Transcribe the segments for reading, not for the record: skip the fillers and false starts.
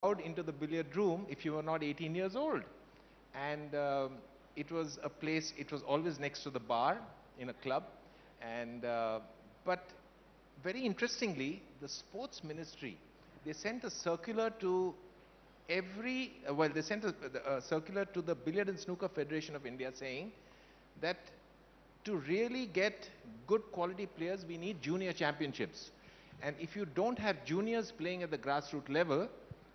allowed into the billiard room if you were not 18 years old. And it was a place, it was always next to the bar in a club. And but very interestingly, the sports ministry, they sent a circular to they sent a circular to the Billiard and Snooker Federation of India saying that to really get good quality players, we need junior championships. And if you don't have juniors playing at the grassroots level,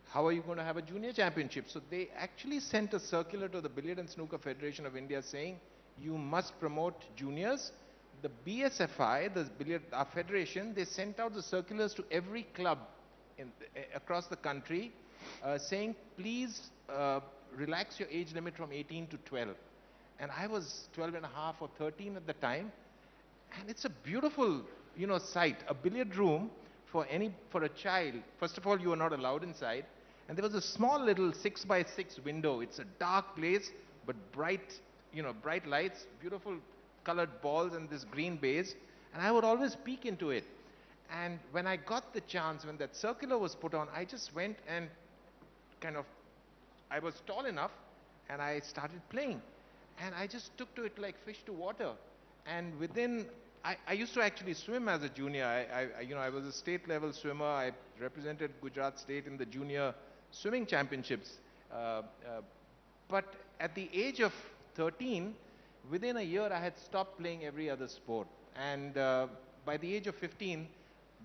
how are you going to have a junior championship? So they actually sent a circular to the Billiard and Snooker Federation of India saying, you must promote juniors. The BSFI, the Billiard our federation, they sent out the circulars to every club across the country saying, please relax your age limit from 18 to 12. And I was 12 and a half or 13 at the time. And it's a beautiful, sight, a billiard room for a child. First of all, you are not allowed inside. And there was a small little 6x6 window. It's a dark place, but bright, bright lights, beautiful colored balls and this green base. And I would always peek into it. And when I got the chance, when that circular was put on, I just went and I was tall enough and I started playing. And I just took to it like fish to water. And I used to actually swim as a junior. I was a state level swimmer. I represented Gujarat state in the junior swimming championships. But at the age of 13, within a year, I had stopped playing every other sport. And by the age of 15,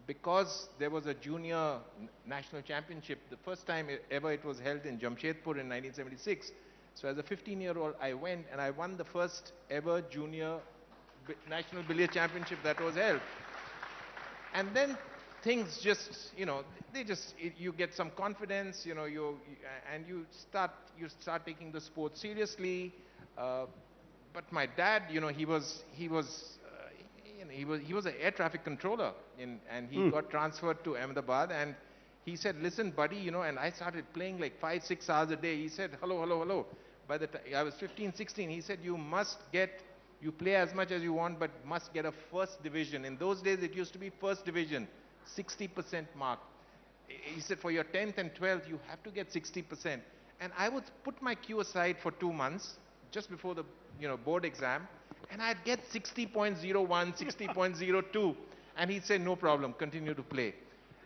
because there was a junior national championship, the first time ever it was held in Jamshedpur in 1976. So as a 15-year-old, I went and I won the first ever junior national billiard championship that was held. And then things just, you get some confidence, and you start taking the sport seriously. But my dad, he was an air traffic controller, and he got transferred to Ahmedabad, and he said, listen, buddy, and I started playing like 5-6 hours a day. He said, hello. By the time I was 15, 16, he said, you play as much as you want, but must get a first division. In those days, it used to be first division, 60% mark. He said, for your 10th and 12th, you have to get 60%. And I would put my cue aside for 2 months, just before the board exam, and I'd get 60.01, 60.02. And he'd say, no problem, continue to play.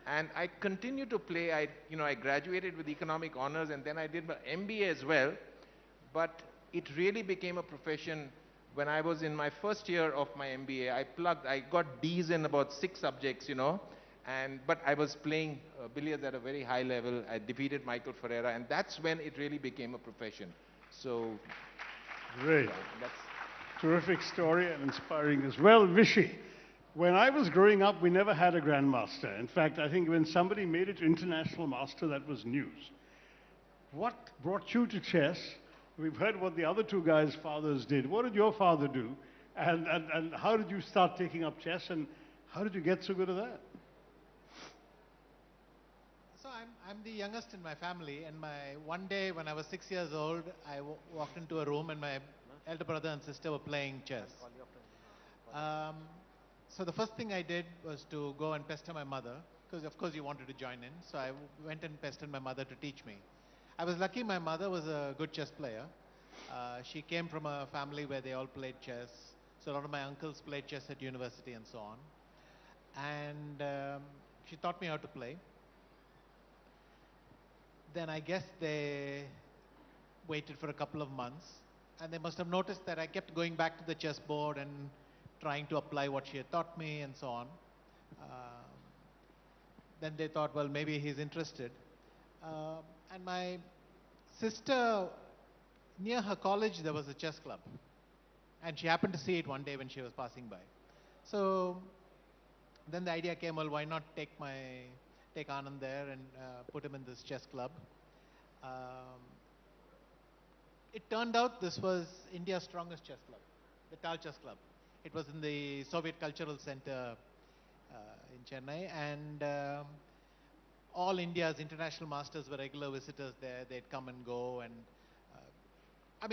And I continued to play. I graduated with economic honors, and then I did my MBA as well. But it really became a profession when I was in my first year of my MBA. I got D's in about 6 subjects, but I was playing billiards at a very high level. I defeated Michael Ferreira, and that's when it really became a profession. So, great. Yeah, that's terrific story and inspiring as well. Vishy, when I was growing up, we never had a grandmaster. In fact, I think when somebody made it to international master, that was news. What brought you to chess? We've heard what the other 2 guys' fathers did. What did your father do? And how did you start taking up chess, and how did you get so good at that? So I'm the youngest in my family, and one day when I was 6 years old, I walked into a room and my elder brother and sister were playing chess. So the first thing I did was to go and pester my mother, because of course you wanted to join in. So I went and pestered my mother to teach me. I was lucky my mother was a good chess player. She came from a family where they all played chess. So a lot of my uncles played chess at university and so on. And she taught me how to play. Then I guess they waited for a couple of months, and they must have noticed that I kept going back to the chessboard and trying to apply what she had taught me and so on. Then they thought, well, maybe he's interested. And my sister, near her college, there was a chess club. And she happened to see it one day when she was passing by. So then the idea came, well, why not take Anand there and put him in this chess club. It turned out this was India's strongest chess club, the Tal Chess Club. It was in the Soviet Cultural Center in Chennai, and all India's international masters were regular visitors there. They'd come and go, and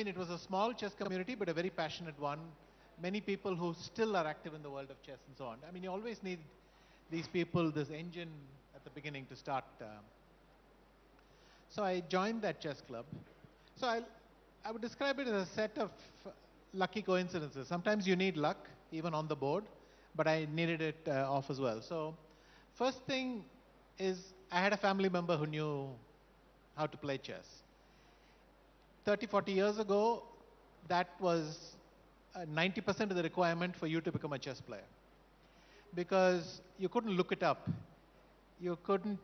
it was a small chess community, but a very passionate one. Many people who still are active in the world of chess and so on. You always need these people, this engine at the beginning to start. So I joined that chess club. So I would describe it as a set of lucky coincidences. Sometimes you need luck, even on the board, but I needed it off as well. So first thing is I had a family member who knew how to play chess. 30, 40 years ago, that was 90% of the requirement for you to become a chess player. Because you couldn't look it up. You couldn't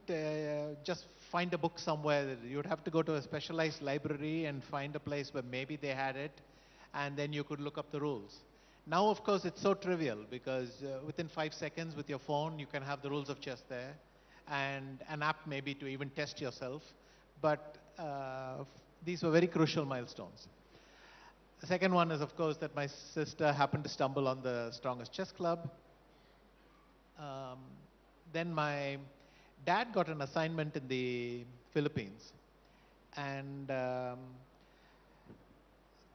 just find a book somewhere. You'd have to go to a specialized library and find a place where maybe they had it, and then you could look up the rules. Now, of course, it's so trivial because within 5 seconds with your phone, you can have the rules of chess there, and an app maybe to even test yourself. But these were very crucial milestones. The second one is, of course, that my sister happened to stumble on the strongest chess club. Then my dad got an assignment in the Philippines. And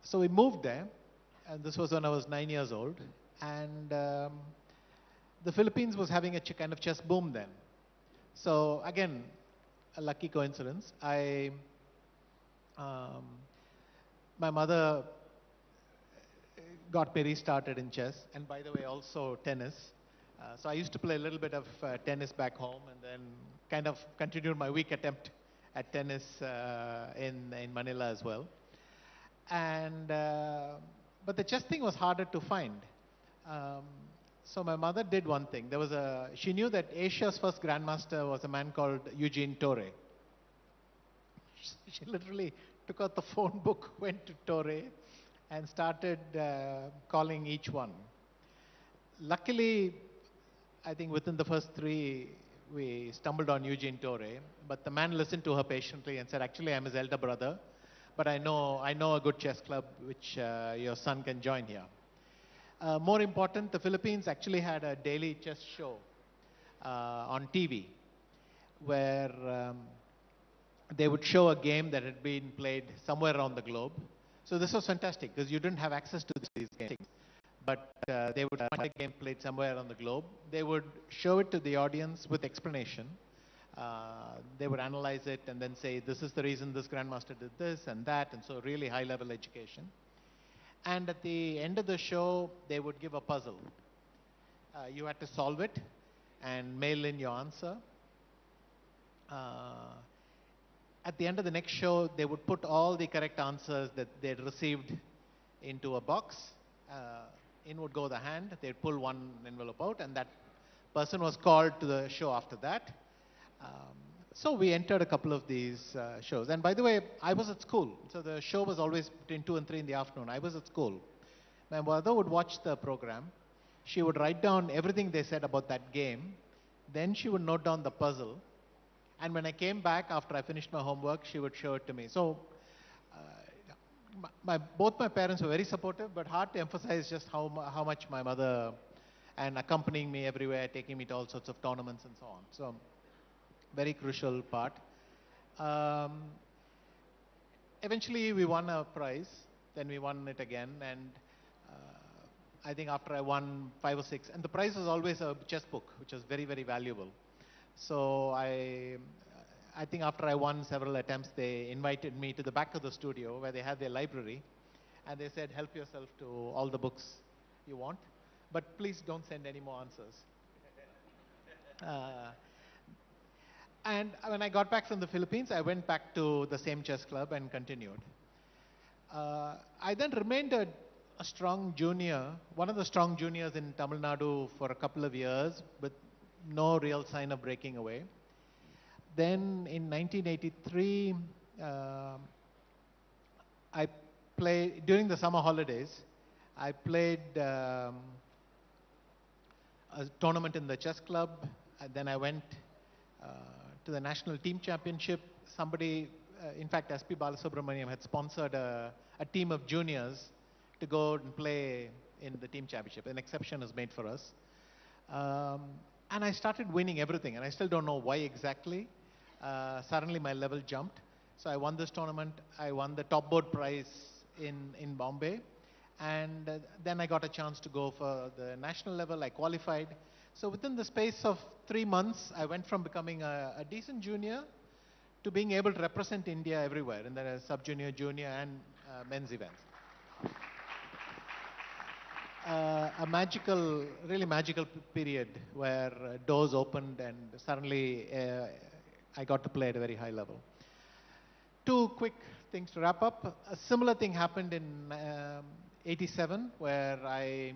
so we moved there. And this was when I was 9 years old. And the Philippines was having a kind of chess boom then. So again, a lucky coincidence. My mother got me restarted in chess, and by the way, also tennis. So I used to play a little bit of tennis back home, and then kind of continued my weak attempt at tennis in Manila as well. And but the chess thing was harder to find. So my mother did one thing. She knew that Asia's first grandmaster was a man called Eugene Torre. She literally took out the phone book, went to Torre, and started calling each one. Luckily, I think within the first 3, we stumbled on Eugene Torre, but the man listened to her patiently and said, actually, I'm his elder brother, but I know a good chess club which your son can join here. More important, the Philippines actually had a daily chess show on TV where they would show a game that had been played somewhere around the globe. So this was fantastic because you didn't have access to these games. But they would find a game played somewhere around the globe. They would show it to the audience with explanation. They would analyze it and then say, this is the reason this grandmaster did this and that, and so really high-level education. And at the end of the show, they would give a puzzle. You had to solve it and mail in your answer. At the end of the next show, they would put all the correct answers that they'd received into a box. In would go the hand, they'd pull one envelope out, and that person was called to the show after that. So we entered a couple of these shows. And by the way, I was at school. So the show was always between 2 and 3 in the afternoon. I was at school. My mother would watch the program. She would write down everything they said about that game. Then she would note down the puzzle. And when I came back after I finished my homework, she would show it to me. So both my parents were very supportive, but hard to emphasize just how much my mother, and accompanying me everywhere, taking me to all sorts of tournaments and so on. So very crucial part. Eventually we won a prize, then we won it again, and I think after I won 5 or 6, and the prize was always a chess book, which was very, very valuable. So I think after I won several attempts, they invited me to the back of the studio where they had their library, and they said, help yourself to all the books you want, but please don't send any more answers. And when I got back from the Philippines, I went back to the same chess club and continued. I then remained a strong junior, one of the strong juniors in Tamil Nadu for a couple of years, with no real sign of breaking away. Then in 1983, I played, during the summer holidays, I played a tournament in the chess club. And then I went to the national team championship. Somebody, in fact, SP Balasubramaniam had sponsored a team of juniors to go and play in the team championship. An exception is made for us. And I started winning everything, and I still don't know why exactly. Suddenly my level jumped. So I won this tournament. I won the top board prize in Bombay. And then I got a chance to go for the national level. I qualified. So within the space of 3 months, I went from becoming a decent junior to being able to represent India everywhere in the sub-junior, junior and men's events. A magical, really magical period where doors opened and suddenly I got to play at a very high level. Two quick things to wrap up. A similar thing happened in '87 where I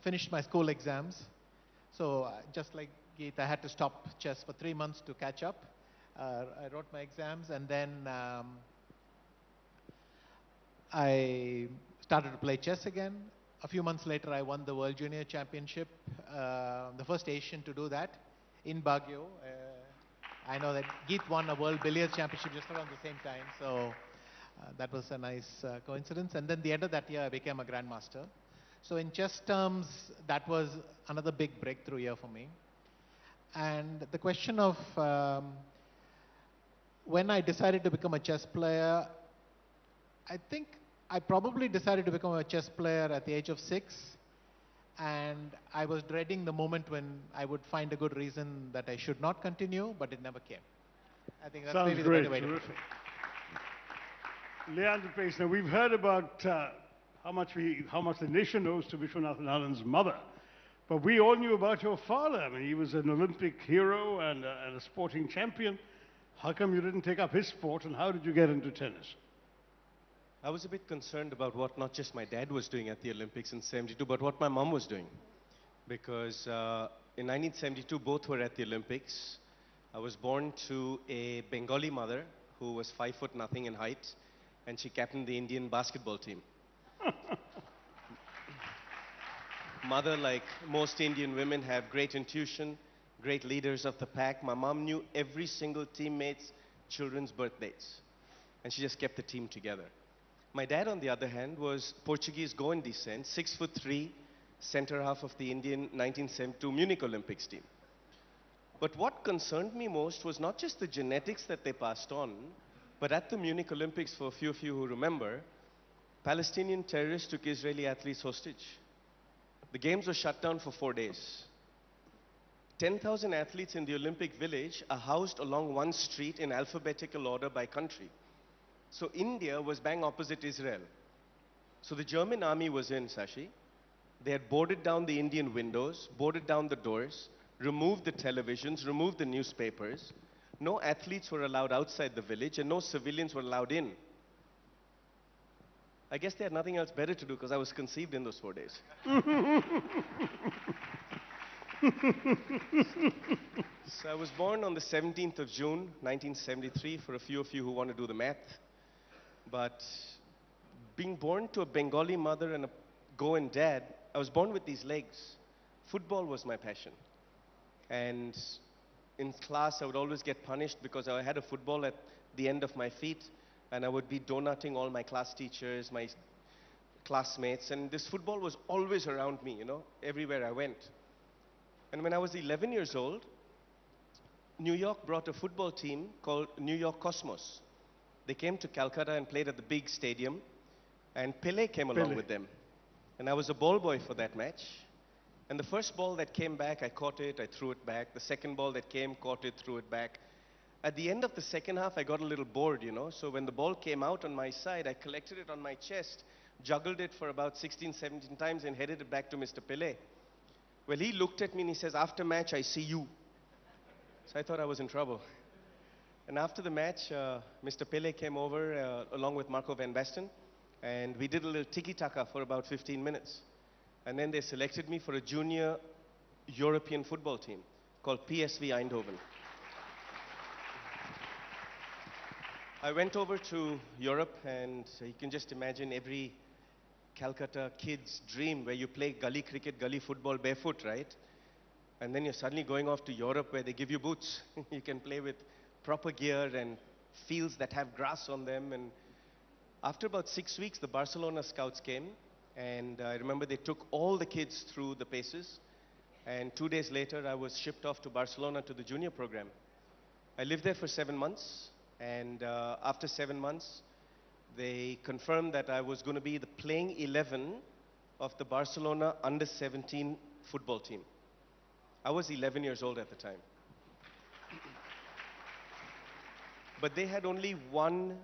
finished my school exams. So just like Geet, I had to stop chess for 3 months to catch up. I wrote my exams and then I started to play chess again. A few months later, I won the World Junior Championship, the first Asian to do that in Baguio. I know that Geet won a World Billiards Championship just around the same time, so that was a nice coincidence. And then the end of that year, I became a Grandmaster. So in chess terms, that was another big breakthrough year for me. And the question of when I decided to become a chess player, I think I probably decided to become a chess player at the age of 6, and I was dreading the moment when I would find a good reason that I should not continue, but it never came. I think that's maybe the better way to put it. Leander Paes, now we've heard about how much the nation owes to Vishwanathan Anand's mother, but we all knew about your father. I mean, he was an Olympic hero and a sporting champion. How come you didn't take up his sport, and how did you get into tennis? I was a bit concerned about what not just my dad was doing at the Olympics in '72, but what my mom was doing. Because in 1972, both were at the Olympics. I was born to a Bengali mother who was 5 foot nothing in height, and she captained the Indian basketball team. Mother, like most Indian women, have great intuition, great leaders of the pack. My mom knew every single teammate's children's birth dates, and she just kept the team together. My dad, on the other hand, was Portuguese Goan descent, 6'3", center half of the Indian 1972 Munich Olympics team. But what concerned me most was not just the genetics that they passed on, but at the Munich Olympics, for a few of you who remember, Palestinian terrorists took Israeli athletes hostage. The games were shut down for 4 days. 10,000 athletes in the Olympic Village are housed along one street in alphabetical order by country. So India was bang opposite Israel. So the German army was in, Sashi. They had boarded down the Indian windows, boarded down the doors, removed the televisions, removed the newspapers. No athletes were allowed outside the village, and no civilians were allowed in. I guess they had nothing else better to do because I was conceived in those 4 days. So I was born on the 17th of June, 1973, for a few of you who want to do the math. But being born to a Bengali mother and a Goan dad, I was born with these legs. Football was my passion. And in class, I would always get punished because I had a football at the end of my feet, and I would be donutting all my class teachers, my classmates, and this football was always around me, everywhere I went. And when I was 11 years old, New York brought a football team called New York Cosmos. They came to Calcutta and played at the big stadium, and Pele came along with them. And I was a ball boy for that match. And the first ball that came back, I caught it, I threw it back. The second ball that came, caught it, threw it back. At the end of the second half, I got a little bored, So when the ball came out on my side, I collected it on my chest, juggled it for about 16, 17 times, and headed it back to Mr. Pele. Well, he looked at me and he says, "After match, I see you." So I thought I was in trouble. And after the match, Mr. Pele came over along with Marco van Basten, and we did a little tiki-taka for about 15 minutes. And then they selected me for a junior European football team called PSV Eindhoven. I went over to Europe, and you can just imagine every Calcutta kid's dream where you play gully cricket, gully football barefoot, right? And then you're suddenly going off to Europe where they give you boots. You can play with proper gear and fields that have grass on them. And after about 6 weeks, the Barcelona scouts came, and I remember they took all the kids through the paces. And 2 days later, I was shipped off to Barcelona to the junior program. I lived there for 7 months, and after 7 months, they confirmed that I was going to be the playing 11 of the Barcelona under-17 football team. I was 11 years old at the time. But they had only one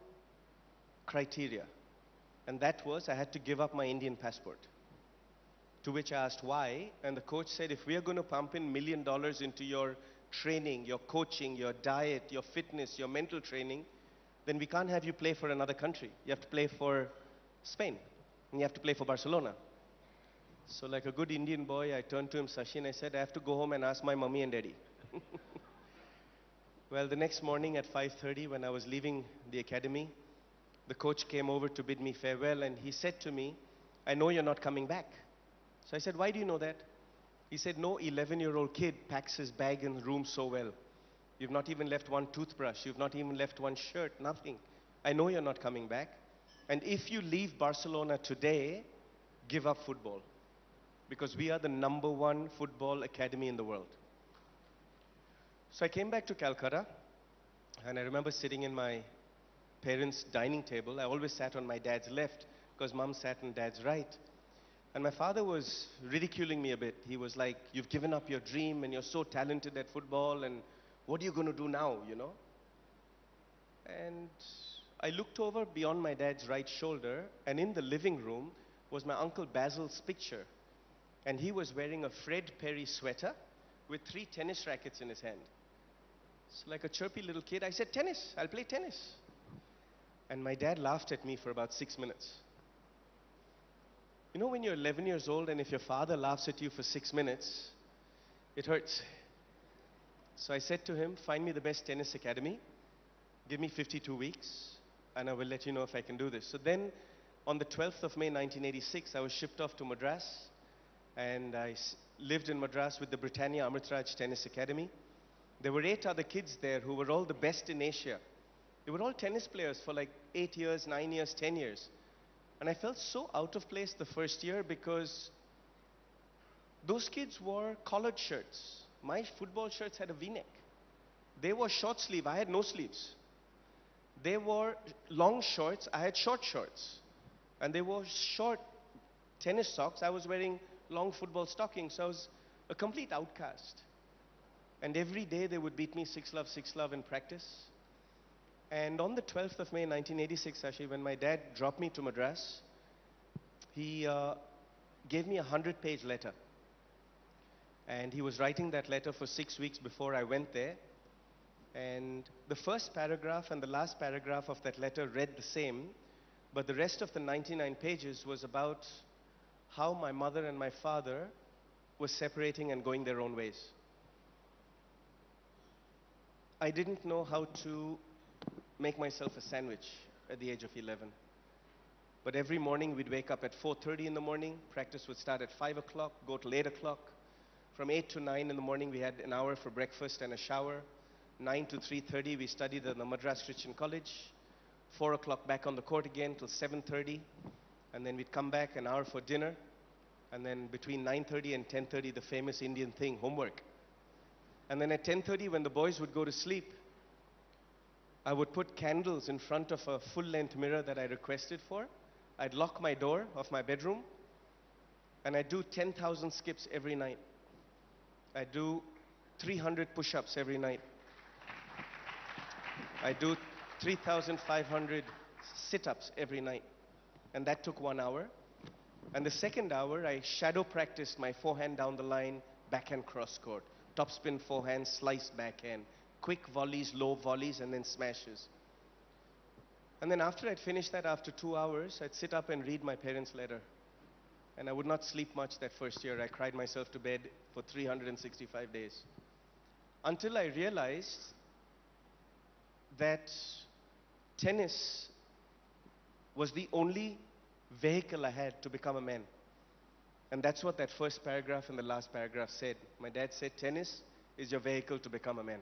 criteria, and that was I had to give up my Indian passport. To which I asked why, and the coach said, if we are going to pump in $1 million into your training, your coaching, your diet, your fitness, your mental training, then we can't have you play for another country. You have to play for Spain, and you have to play for Barcelona. So like a good Indian boy, I turned to him, Sashi, and I said, I have to go home and ask my mummy and daddy. Well, the next morning at 5:30, when I was leaving the academy, the coach came over to bid me farewell, and he said to me, I know you're not coming back. So I said, why do you know that? He said, no 11-year-old kid packs his bag in the room so well. You've not even left one toothbrush. You've not even left one shirt, nothing. I know you're not coming back. And if you leave Barcelona today, give up football. Because we are the #1 football academy in the world. So I came back to Calcutta, and I remember sitting in my parents' dining table. I always sat on my dad's left, because mom sat on dad's right. And my father was ridiculing me a bit. He was like, you've given up your dream, and you're so talented at football, and what are you going to do now, you know? And I looked over beyond my dad's right shoulder, and in the living room was my Uncle Basil's picture. And he was wearing a Fred Perry sweater with 3 tennis rackets in his hand. So like a chirpy little kid, I said, tennis, I'll play tennis. And my dad laughed at me for about 6 minutes. You know when you're 11 years old and if your father laughs at you for 6 minutes, it hurts. So I said to him, find me the best tennis academy, give me 52 weeks, and I will let you know if I can do this. So then, on the 12th of May 1986, I was shipped off to Madras, and I lived in Madras with the Britannia Amritraj Tennis Academy. There were 8 other kids there who were all the best in Asia. They were all tennis players for like 8 years, 9 years, 10 years. And I felt so out of place the first year because those kids wore collared shirts. My football shirts had a V-neck. They wore short sleeve, I had no sleeves. They wore long shorts, I had short shorts. And they wore short tennis socks, I was wearing long football stockings, so I was a complete outcast. And every day they would beat me 6-love in practice. And on the 12th of May 1986, actually, when my dad dropped me to Madras, he gave me a 100-page letter. And he was writing that letter for 6 weeks before I went there. And the first paragraph and the last paragraph of that letter read the same, but the rest of the 99 pages was about how my mother and my father were separating and going their own ways. I didn't know how to make myself a sandwich at the age of 11. But every morning we'd wake up at 4:30 in the morning, practice would start at 5 o'clock, go till 8 o'clock. From 8 to 9 in the morning we had an hour for breakfast and a shower. 9 to 3:30 we studied at the Madras Christian College. 4 o'clock back on the court again till 7:30. And then we'd come back an hour for dinner. And then between 9:30 and 10:30 the famous Indian thing, homework. And then at 10:30 when the boys would go to sleep, I would put candles in front of a full-length mirror that I requested for. I'd lock my door of my bedroom, and I'd do 10,000 skips every night. I'd do 300 push-ups every night. I'd do 3,500 sit-ups every night. And that took 1 hour. And the second hour, I shadow practiced my forehand down the line, backhand cross court, topspin forehand, slice backhand, quick volleys, low volleys, and then smashes. And then after I'd finished that, after 2 hours, I'd sit up and read my parents' letter. And I would not sleep much that first year. I cried myself to bed for 365 days. Until I realized that tennis was the only vehicle I had to become a man. And that's what that first paragraph and the last paragraph said. My dad said, tennis is your vehicle to become a man.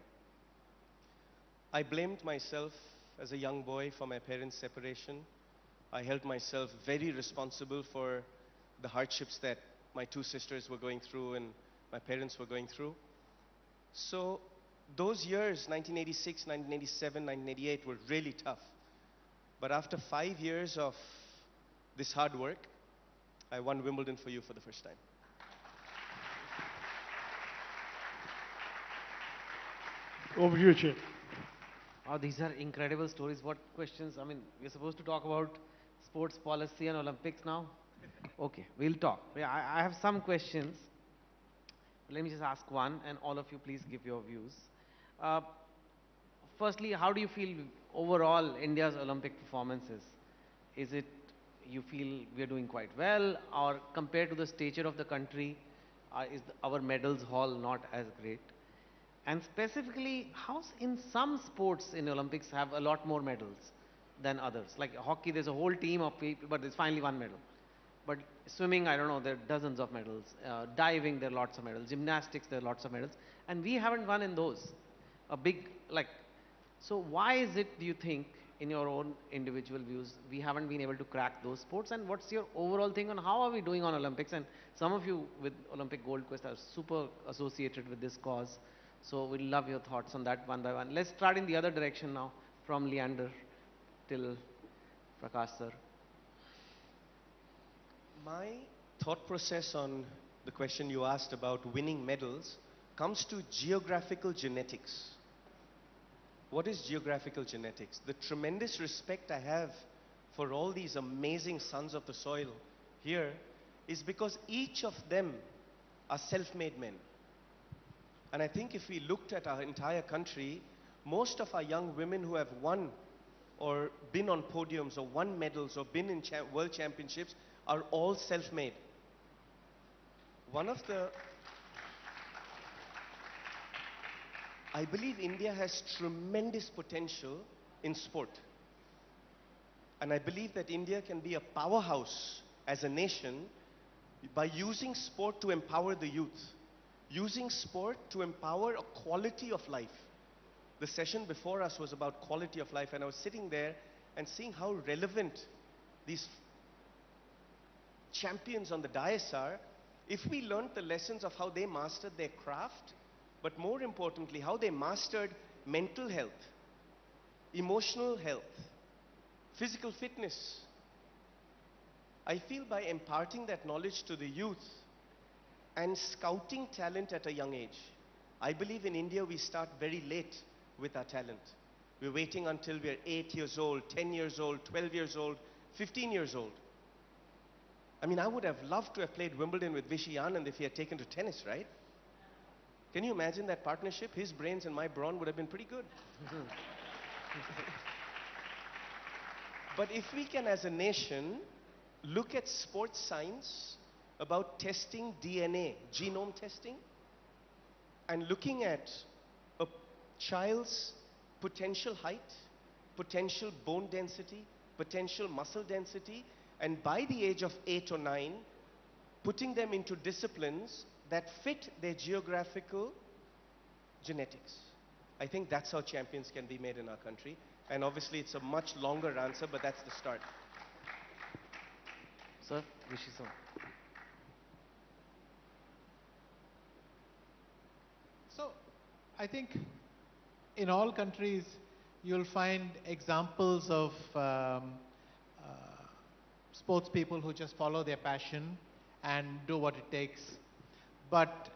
I blamed myself as a young boy for my parents' separation. I held myself very responsible for the hardships that my 2 sisters were going through and my parents were going through. So those years, 1986, 1987, 1988, were really tough. But after 5 years of this hard work, I won Wimbledon for you for the first time. Over to you, Chief. Oh, these are incredible stories. What questions? I mean, we're supposed to talk about sports policy and Olympics now. Okay, we'll talk. Yeah, I have some questions. Let me just ask one, and all of you please give your views. Uh, Firstly, how do you feel overall India's Olympic performances? Is it you feel we are doing quite well, or compared to the stature of the country, is our medals haul not as great? And specifically, how in some sports in Olympics have a lot more medals than others? Like hockey, there's a whole team of people, but there's finally one medal. But swimming, I don't know, there are dozens of medals. Diving, there are lots of medals. Gymnastics, there are lots of medals. And we haven't won in those. A big, like, so why is it, do you think, in your own individual views, we haven't been able to crack those sports? And what's your overall thing on how are we doing on Olympics? And some of you with Olympic Gold Quest are super associated with this cause. So we'd love your thoughts on that one by one. Let's start in the other direction now, from Leander till Prakash sir. My thought process on the question you asked about winning medals comes to geographical genetics. What is geographical genetics? The tremendous respect I have for all these amazing sons of the soil here is because each of them are self-made men. And I think if we looked at our entire country, most of our young women who have won or been on podiums or won medals or been in world championships are all self-made. I believe India has tremendous potential in sport. And I believe that India can be a powerhouse as a nation by using sport to empower the youth, using sport to empower a quality of life. The session before us was about quality of life, and I was sitting there and seeing how relevant these champions on the dais are. If we learned the lessons of how they mastered their craft, but more importantly, how they mastered mental health, emotional health, physical fitness, I feel by imparting that knowledge to the youth and scouting talent at a young age. I believe in India we start very late with our talent. We're waiting until we're 8 years old, 10 years old, 12 years old, 15 years old. I mean, I would have loved to have played Wimbledon with Vishy Anand if he had taken to tennis, right? Can you imagine that partnership? His brains and my brawn would have been pretty good. But if we can, as a nation, look at sports science about testing DNA, genome testing, and looking at a child's potential height, potential bone density, potential muscle density, and by the age of 8 or 9, putting them into disciplines that fit their geographical genetics. I think that's how champions can be made in our country. And obviously it's a much longer answer, but that's the start. Sir, Rishi sir. So, I think in all countries you'll find examples of sports people who just follow their passion and do what it takes. But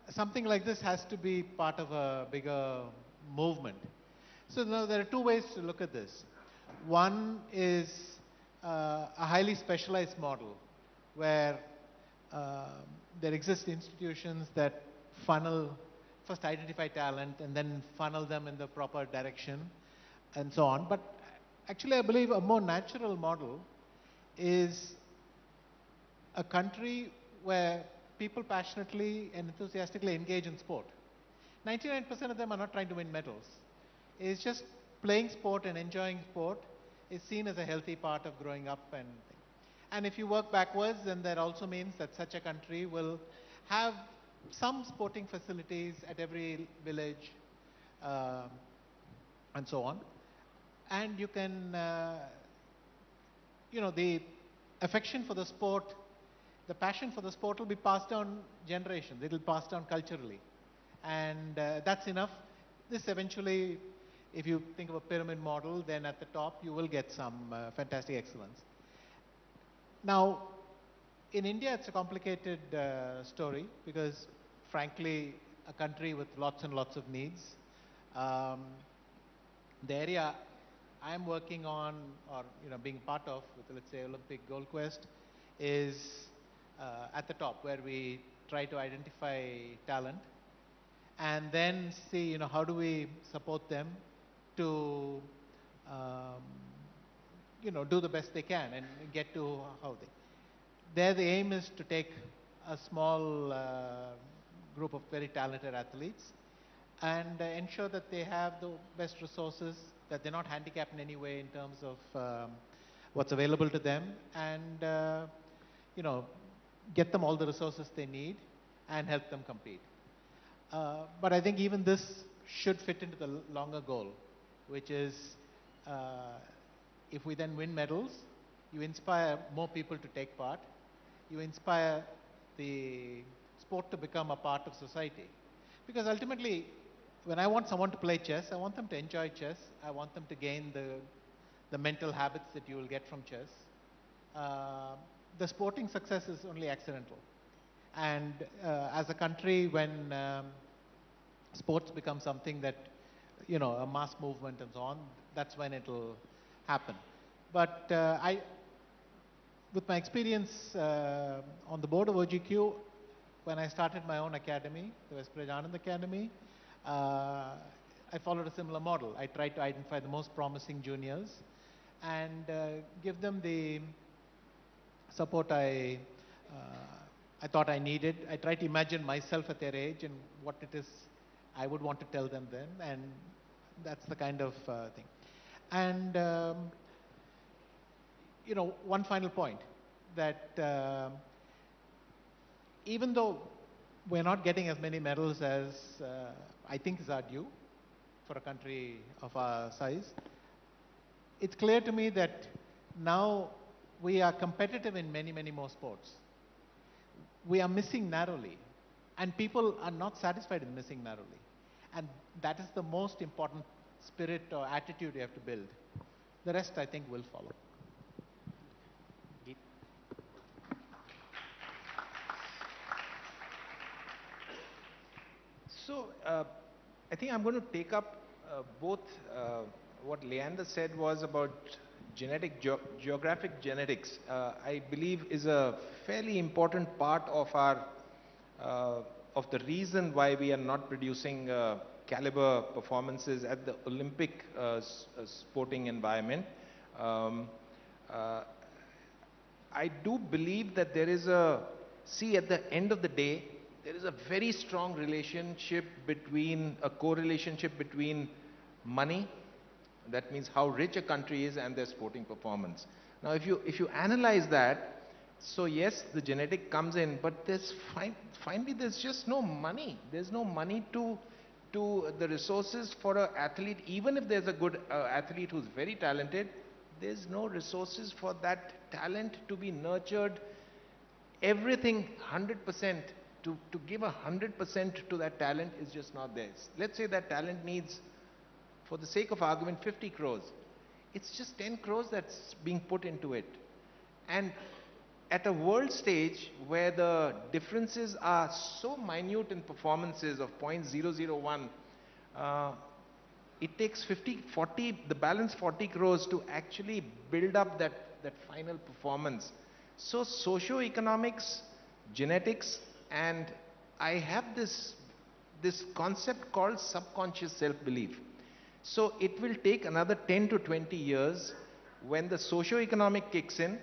something like this has to be part of a bigger movement. So now there are two ways to look at this. One is a highly specialized model where there exist institutions that funnel, first identify talent and then funnel them in the proper direction and so on. But actually I believe a more natural model is a country where people passionately and enthusiastically engage in sport. 99% of them are not trying to win medals. It's just playing sport and enjoying sport is seen as a healthy part of growing up. And if you work backwards, then that also means that such a country will have some sporting facilities at every village and so on. And you can, the affection for the sport, the passion for the sport will be passed down generations. It will pass down culturally. And that's enough. This eventually, if you think of a pyramid model, then at the top you will get some fantastic excellence. Now, in India it's a complicated story because frankly, a country with lots and lots of needs. The area I'm working on, or being part of, with let's say Olympic Gold Quest, is at the top, where we try to identify talent and then see how do we support them to um, do the best they can and get to how they. There the aim is to take a small group of very talented athletes and ensure that they have the best resources, that they're not handicapped in any way in terms of what's available to them, and get them all the resources they need and help them compete. But I think even this should fit into the longer goal, which is if we then win medals, you inspire more people to take part, you inspire the sport to become a part of society. Because ultimately, when I want someone to play chess, I want them to enjoy chess, I want them to gain the mental habits that you will get from chess. The sporting success is only accidental. And as a country, when sports become something that, a mass movement and so on, that's when it'll happen. But with my experience on the board of OGQ, when I started my own academy, the West Anand Academy, I followed a similar model. I tried to identify the most promising juniors and give them the support I thought I needed. I tried to imagine myself at their age and what it is I would want to tell them then, and that's the kind of thing. And one final point, that even though we're not getting as many medals as I think is our due for a country of our size, it's clear to me that now we are competitive in many, many more sports. We are missing narrowly, and people are not satisfied in missing narrowly. And that is the most important spirit or attitude you have to build. The rest, I think, will follow. Geet? So, I think I'm going to take up both what Leander said was about geographic genetics. I believe is a fairly important part of our of the reason why we are not producing caliber performances at the Olympic sporting environment. I do believe that there is at the end of the day, there is a very strong relationship between, a correlationship between money, that means how rich a country is, and their sporting performance. Now, if you analyze that, so yes, the genetic comes in, but finally there's just no money. There's no money to the resources for an athlete. Even if there's a good athlete who's very talented, there's no resources for that talent to be nurtured. Everything 100%, to give 100% to that talent is just not there. Let's say that talent needs, for the sake of argument, 50 crores. It's just 10 crores that's being put into it. And at a world stage where the differences are so minute in performances of 0.001, it takes 40, the balance 40 crores to actually build up that final performance. So socio-economics, genetics, and I have this concept called subconscious self-belief. So it will take another 10 to 20 years when the socio-economic kicks in.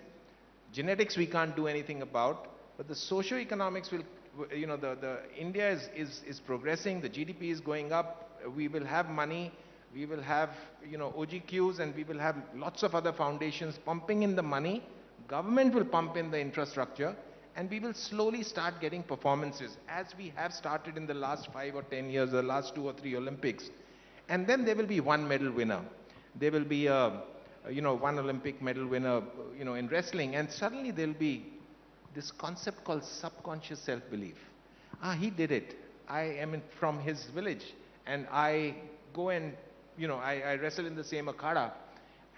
Genetics we can't do anything about, but the socio-economics will, the India is progressing, the GDP is going up, we will have money, we will have, OGQs, and we will have lots of other foundations pumping in the money, government will pump in the infrastructure, and we will slowly start getting performances, as we have started in the last 5 or 10 years, the last 2 or 3 Olympics. And then there will be one medal winner. There will be one Olympic medal winner, in wrestling, and suddenly there will be this concept called subconscious self-belief. He did it. I am from his village, and I go and, I wrestle in the same akhada.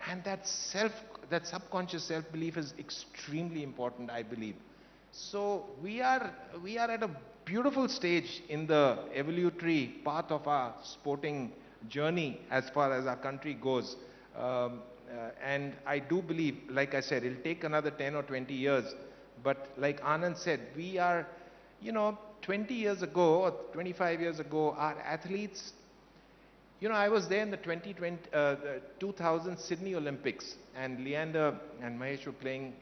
And that subconscious self-belief is extremely important, I believe. So we are at a beautiful stage in the evolutionary path of our sporting journey as far as our country goes. And I do believe, like I said, it'll take another 10 or 20 years. But like Anand said, we are, 20 years ago or 25 years ago, our athletes, I was there in the 2000 Sydney Olympics, and Leander and Mahesh were playing,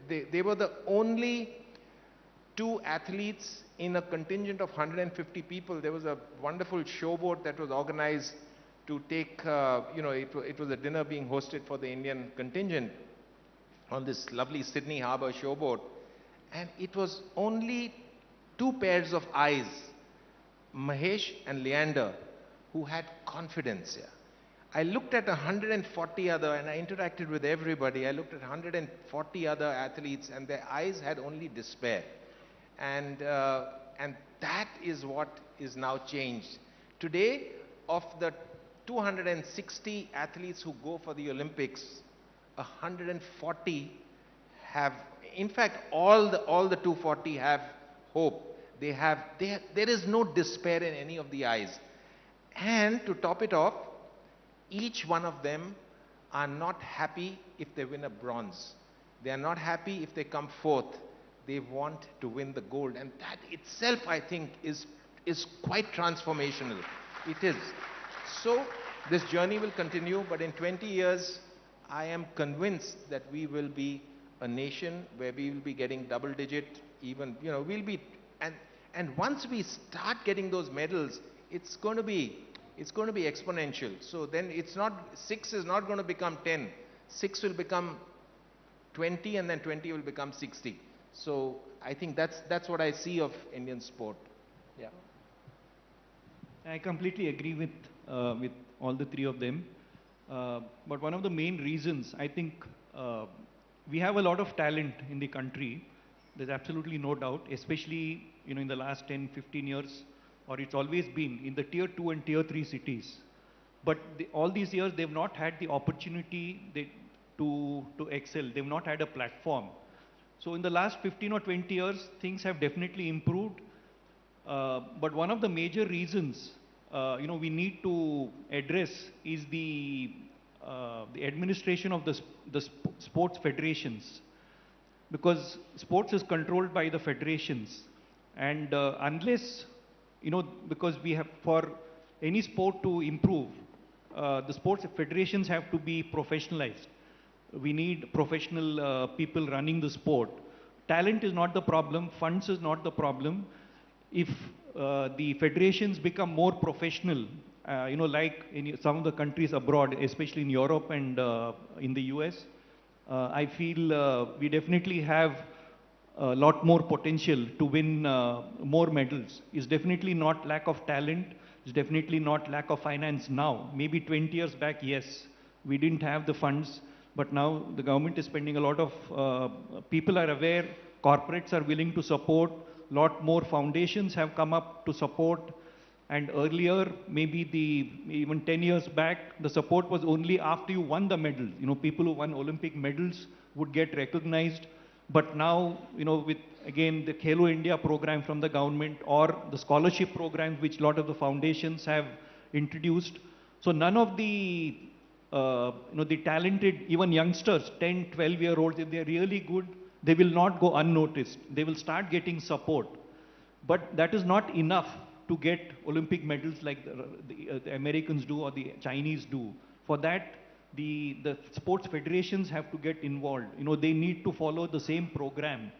they were the only two athletes in a contingent of 150 people. There was a wonderful showboat that was organized to take, it was a dinner being hosted for the Indian contingent on this lovely Sydney Harbour showboat. And it was only two pairs of eyes, Mahesh and Leander, who had confidence here. I looked at 140 other, and I interacted with everybody. I looked at 140 other athletes, and their eyes had only despair. And that is what is now changed. Today, of the 260 athletes who go for the Olympics, 140 have, in fact, all the 240 have hope. There is no despair in any of the eyes. And to top it off, each one of them are not happy if they win a bronze. They are not happy if they come fourth. They want to win the gold. And that itself, I think, is quite transformational. It is. So this journey will continue, but in 20 years, I am convinced that we will be a nation where we will be getting double digit, even, we'll be, and once we start getting those medals, it's going to be exponential. So then 6 is not going to become 10. 6 will become 20, and then 20 will become 60. So I think that's what I see of Indian sport. Yeah. I completely agree with all the three of them. But one of the main reasons, I think, we have a lot of talent in the country. There's absolutely no doubt, especially in the last 10, 15 years, or it's always been in the tier 2 and tier 3 cities. But all these years, they've not had the opportunity to excel. They've not had a platform. So in the last 15 or 20 years, things have definitely improved. But one of the major reasons, we need to address is the administration of the sports federations. Because sports is controlled by the federations. And unless, because we have, for any sport to improve, the sports federations have to be professionalized. We need professional people running the sport. Talent is not the problem, funds is not the problem. If the federations become more professional, like in some of the countries abroad, especially in Europe and in the US, I feel we definitely have a lot more potential to win more medals. It's definitely not lack of talent. It's definitely not lack of finance now. Maybe 20 years back, yes, we didn't have the funds. But now the government is spending a lot of, people are aware, corporates are willing to support, lot more foundations have come up to support. And earlier, maybe even 10 years back, the support was only after you won the medal. People who won Olympic medals would get recognized. But now, with, again, the Khelo India program from the government or the scholarship programs which a lot of the foundations have introduced. So none of the the talented, even youngsters, 10, 12-year-olds, if they're really good, they will not go unnoticed. They will start getting support. But that is not enough to get Olympic medals like the Americans do or the Chinese do. For that, the sports federations have to get involved. They need to follow the same program.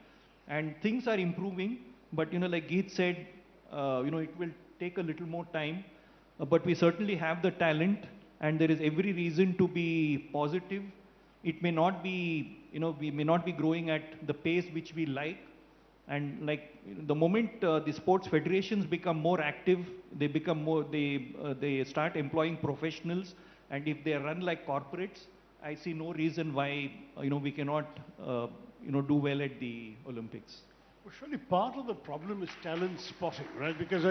And things are improving, but like Geet said, it will take a little more time. But we certainly have the talent, and there is every reason to be positive. It may not be, we may not be growing at the pace which we like. And like the moment the sports federations become more active, they become more, they start employing professionals. And if they run like corporates, I see no reason why, we cannot, do well at the Olympics. Well, surely part of the problem is talent spotting, right? Because